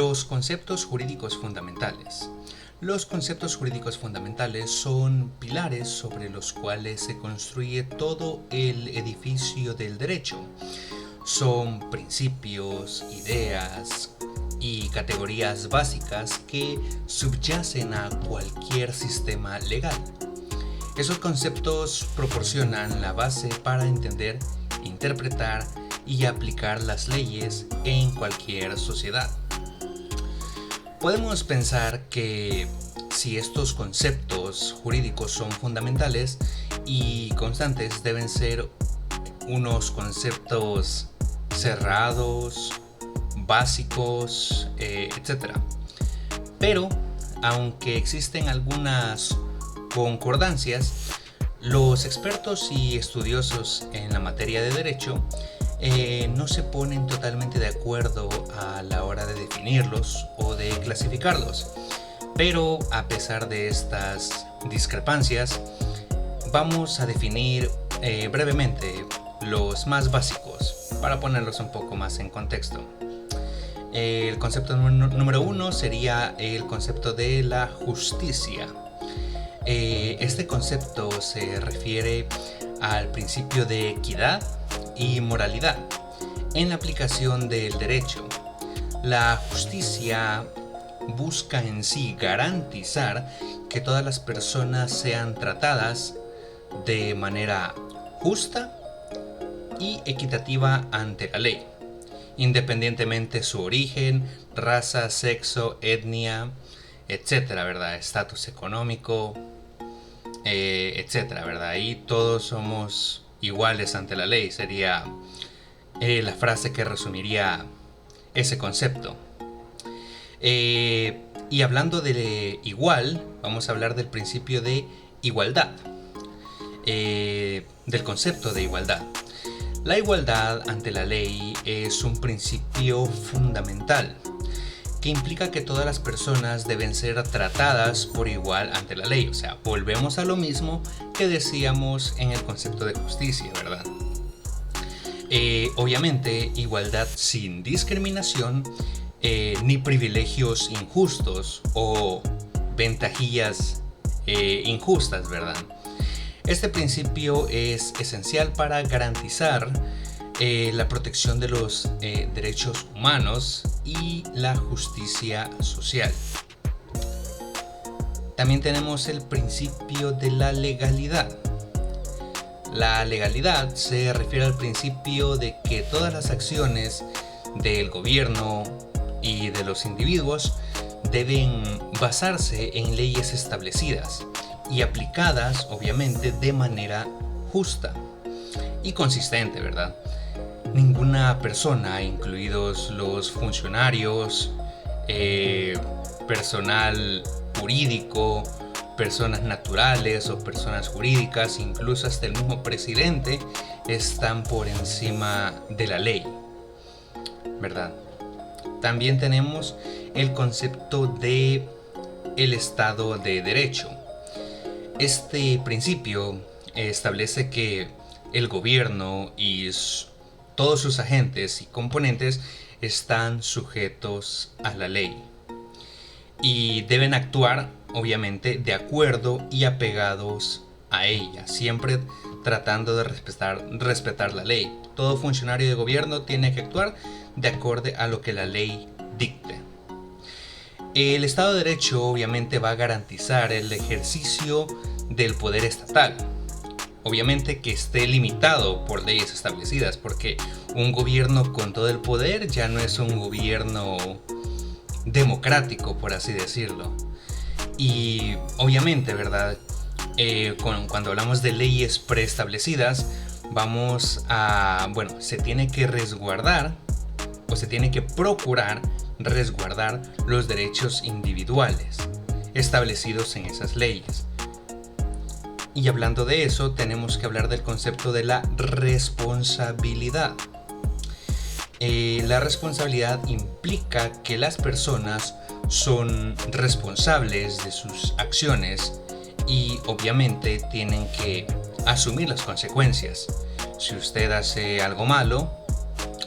Los conceptos jurídicos fundamentales. Los conceptos jurídicos fundamentales son pilares sobre los cuales se construye todo el edificio del derecho. Son principios, ideas y categorías básicas que subyacen a cualquier sistema legal. Esos conceptos proporcionan la base para entender, interpretar y aplicar las leyes en cualquier sociedad. Podemos pensar que si estos conceptos jurídicos son fundamentales y constantes, deben ser unos conceptos cerrados, básicos, etc. Pero, aunque existen algunas concordancias, los expertos y estudiosos en la materia de derecho no se ponen totalmente de acuerdo a la hora de definirlos o de clasificarlos. Pero a pesar de estas discrepancias, vamos a definir brevemente los más básicos para ponerlos un poco más en contexto. El concepto número 1 sería el concepto de la justicia. Este concepto se refiere al principio de equidad y moralidad en la aplicación del derecho. La justicia busca en sí garantizar que todas las personas sean tratadas de manera justa y equitativa ante la ley, independientemente su origen, raza, sexo, etnia, etcétera, ¿verdad? Estatus económico, etcétera, ¿verdad? Y todos somos iguales ante la ley, sería la frase que resumiría ese concepto. Y hablando de igual, vamos a hablar del principio de igualdad, del concepto de igualdad. La igualdad ante la ley es un principio fundamental que implica que todas las personas deben ser tratadas por igual ante la ley. O sea, volvemos a lo mismo que decíamos en el concepto de justicia, ¿verdad? Obviamente, igualdad sin discriminación, ni privilegios injustos o ventajillas injustas, ¿verdad? Este principio es esencial para garantizar la protección de los derechos humanos y la justicia social. También tenemos el principio de la legalidad. La legalidad se refiere al principio de que todas las acciones del gobierno y de los individuos deben basarse en leyes establecidas y aplicadas, obviamente, de manera justa y consistente, ¿verdad? Ninguna persona, incluidos los funcionarios, personal jurídico, personas naturales o personas jurídicas, incluso hasta el mismo presidente, están por encima de la ley, ¿verdad? También tenemos el concepto de el Estado de Derecho. Este principio establece que el gobierno y todos sus agentes y componentes están sujetos a la ley y deben actuar, obviamente, de acuerdo y apegados a ella, siempre tratando de respetar la ley. Todo funcionario de gobierno tiene que actuar de acuerdo a lo que la ley dicte. El Estado de Derecho obviamente va a garantizar el ejercicio del poder estatal, obviamente que esté limitado por leyes establecidas, porque un gobierno con todo el poder ya no es un gobierno democrático, por así decirlo. Y obviamente, ¿verdad? Cuando hablamos de leyes preestablecidas, se tiene que resguardar o se tiene que procurar resguardar los derechos individuales establecidos en esas leyes. Y hablando de eso, tenemos que hablar del concepto de la responsabilidad. La responsabilidad implica que las personas son responsables de sus acciones y obviamente tienen que asumir las consecuencias. Si usted hace algo malo,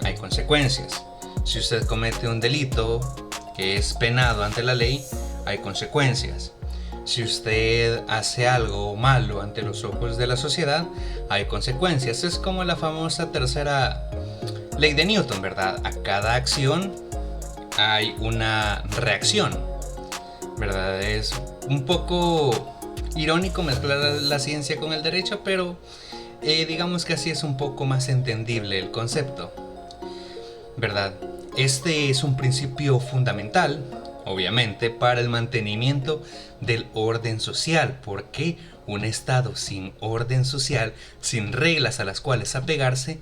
hay consecuencias. Si usted comete un delito, que es penado ante la ley, hay consecuencias. Si usted hace algo malo ante los ojos de la sociedad, hay consecuencias. Es como la famosa tercera ley de Newton, ¿verdad? A cada acción hay una reacción, ¿verdad? Es un poco irónico mezclar la ciencia con el derecho, pero digamos que así es un poco más entendible el concepto, ¿verdad? Este es un principio fundamental, obviamente, para el mantenimiento del orden social, porque un estado sin orden social, sin reglas a las cuales apegarse,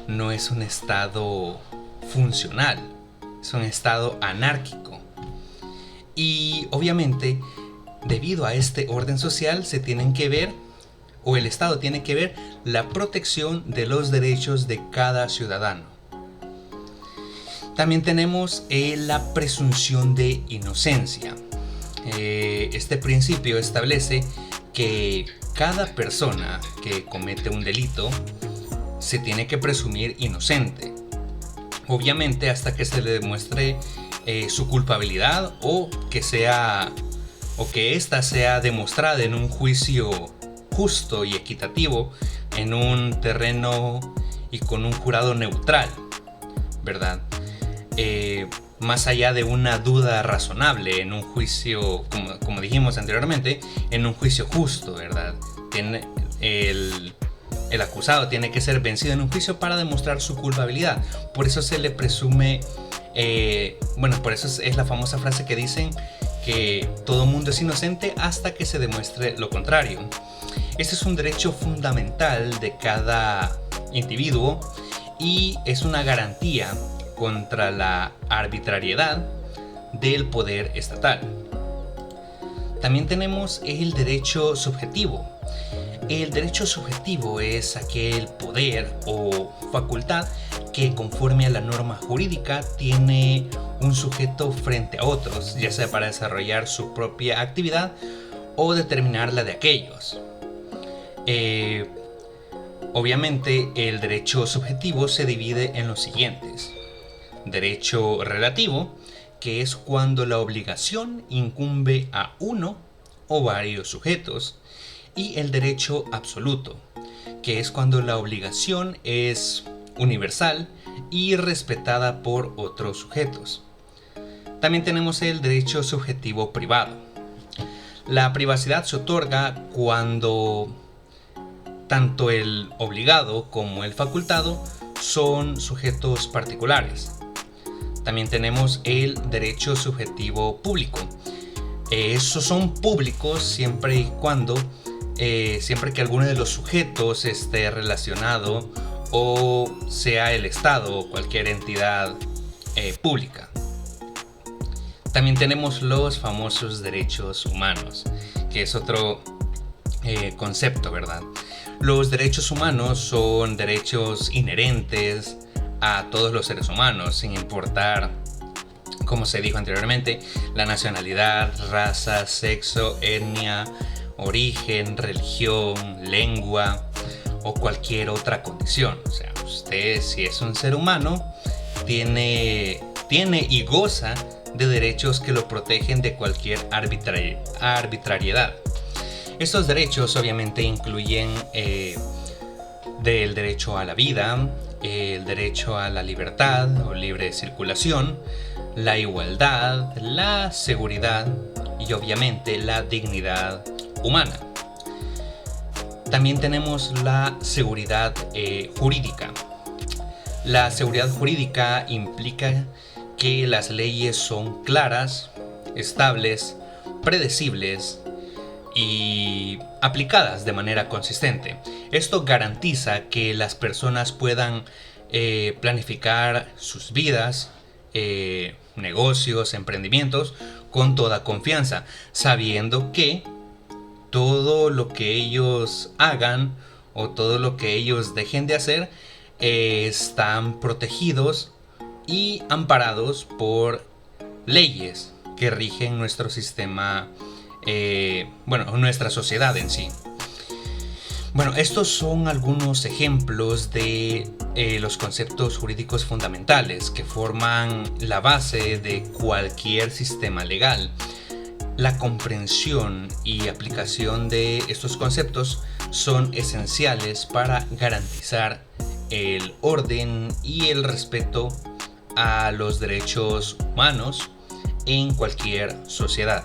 no es un estado funcional, es un estado anárquico. Y obviamente, debido a este orden social, se tienen que ver, o el Estado tiene que ver, la protección de los derechos de cada ciudadano. También tenemos la presunción de inocencia. Este principio establece que cada persona que comete un delito se tiene que presumir inocente, obviamente hasta que se le demuestre su culpabilidad o que ésta sea demostrada en un juicio justo y equitativo, en un terreno y con un jurado neutral, ¿verdad? Más allá de una duda razonable en un juicio, como dijimos anteriormente, en un juicio justo, ¿verdad? El acusado tiene que ser vencido en un juicio para demostrar su culpabilidad. Por eso se le presume, por eso es la famosa frase que dicen que todo mundo es inocente hasta que se demuestre lo contrario. Este es un derecho fundamental de cada individuo y es una garantía contra la arbitrariedad del poder estatal. También tenemos el derecho subjetivo. El derecho subjetivo es aquel poder o facultad que, conforme a la norma jurídica, tiene un sujeto frente a otros, ya sea para desarrollar su propia actividad o determinar la de aquellos. Obviamente, el derecho subjetivo se divide en los siguientes: derecho relativo, que es cuando la obligación incumbe a uno o varios sujetos, y el derecho absoluto, que es cuando la obligación es universal y respetada por otros sujetos. También tenemos el derecho subjetivo privado. La privacidad se otorga cuando tanto el obligado como el facultado son sujetos particulares. También tenemos el derecho subjetivo público. Esos son públicos siempre y cuando, siempre que alguno de los sujetos esté relacionado o sea el Estado o cualquier entidad pública. También tenemos los famosos derechos humanos, que es otro concepto, ¿verdad? Los derechos humanos son derechos inherentes a todos los seres humanos, sin importar, como se dijo anteriormente, la nacionalidad, raza, sexo, etnia, origen, religión, lengua o cualquier otra condición. O sea, usted, si es un ser humano, tiene y goza de derechos que lo protegen de cualquier arbitrariedad. Estos derechos obviamente incluyen del derecho a la vida, el derecho a la libertad o libre circulación, la igualdad, la seguridad y obviamente la dignidad humana. También tenemos la seguridad jurídica. La seguridad jurídica implica que las leyes son claras, estables, predecibles y aplicadas de manera consistente. Esto garantiza que las personas puedan planificar sus vidas, negocios, emprendimientos con toda confianza, sabiendo que todo lo que ellos hagan o todo lo que ellos dejen de hacer están protegidos y amparados por leyes que rigen nuestro sistema, nuestra sociedad en sí. Bueno, estos son algunos ejemplos de los conceptos jurídicos fundamentales que forman la base de cualquier sistema legal. La comprensión y aplicación de estos conceptos son esenciales para garantizar el orden y el respeto a los derechos humanos en cualquier sociedad.